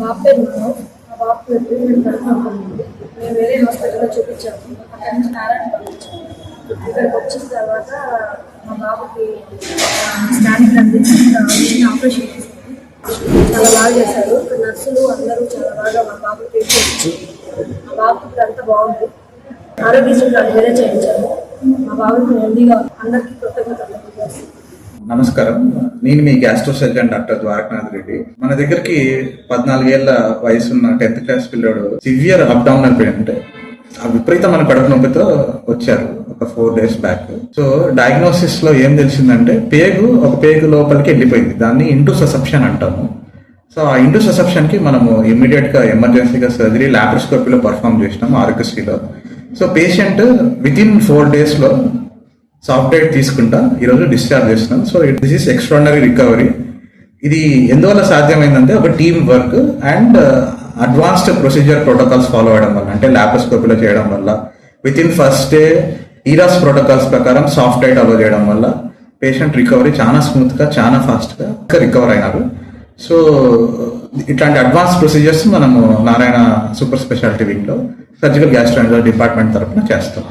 బాబు పేరు మనోజ్. మా బాబు ట్రీట్మెంట్ జరుగుతుంది. మేము వేరే హాస్పిటల్లో చూపించాము. అక్కడి నుంచి నారాయణ పంపించాము. ఇక్కడికి వచ్చిన తర్వాత మా బాబుకి స్కానింగ్ అందించి ఆపరేషన్ చేశారు. చాలా బాగా చేశారు. నర్సులు అందరూ చాలా బాగా మా బాబు ట్రీట్మెంట్ ఇచ్చారు. మా బాబుకి ఇప్పుడు అంతా బాగుంది. ఆరోగ్యశ్రీ కార్డు వేరే చేయించాము. మా బాబుకి హెల్దీగా అందరికీ కృతజ్ఞతలు. నమస్కారం, నేను మీ gastro surgeon doctor Dwarakanath Reddy. మన దగ్గరికి 14 ఏళ్ల వయసున్న 10th క్లాస్ పిల్లోడు సివియర్ అబ్డామినల్ పెయిన్ అంటే విపరీతమైన కడుపు నొప్పితో వచ్చారు ఒక 4 days బ్యాక్. సో డయాగ్నోసిస్ లో ఏం తెలిసిందంటే ఒక పేగు లోపలికి వెళ్ళిపోయింది. దాన్ని ఇంటూ ససెప్షన్ అంటాము. సో ఆ ఇంటూ ససెప్షన్ కి మనము ఇమ్మీడియట్ గా ఎమర్జెన్సీగా సర్జరీ లాప్రోస్కోపీలో పర్ఫామ్ చేసినాము ఆరోగ్యశ్రీలో. సో పేషెంట్ వితిన్ 4 days లో సాఫ్ట్వేర్ తీసుకుంటా ఈరోజు డిశ్చార్జ్ చేస్తున్నాం. So this is extraordinary recovery. ఇది ఎందువల్ల సాధ్యమైందంటే ఒక team work and advanced procedure protocols follow అవడం వల్ల, అంటే లాప్రోస్కోపీలో చేయడం వల్ల, within first day ERAS protocols ప్రకారం సాఫ్ట్వేర్ అలో చేయడం వల్ల పేషెంట్ రికవరీ చాలా స్మూత్ గా చాలా ఫాస్ట్ గా రికవర్ అయినారు. సో ఇట్లాంటి అడ్వాన్స్ ప్రొసీజర్స్ మనము నారాయణ సూపర్ స్పెషాలిటీ వింగ్ లో సర్జికల్ గ్యాస్ట్రాంట్రాలజీ డిపార్ట్మెంట్ తరఫున చేస్తాం.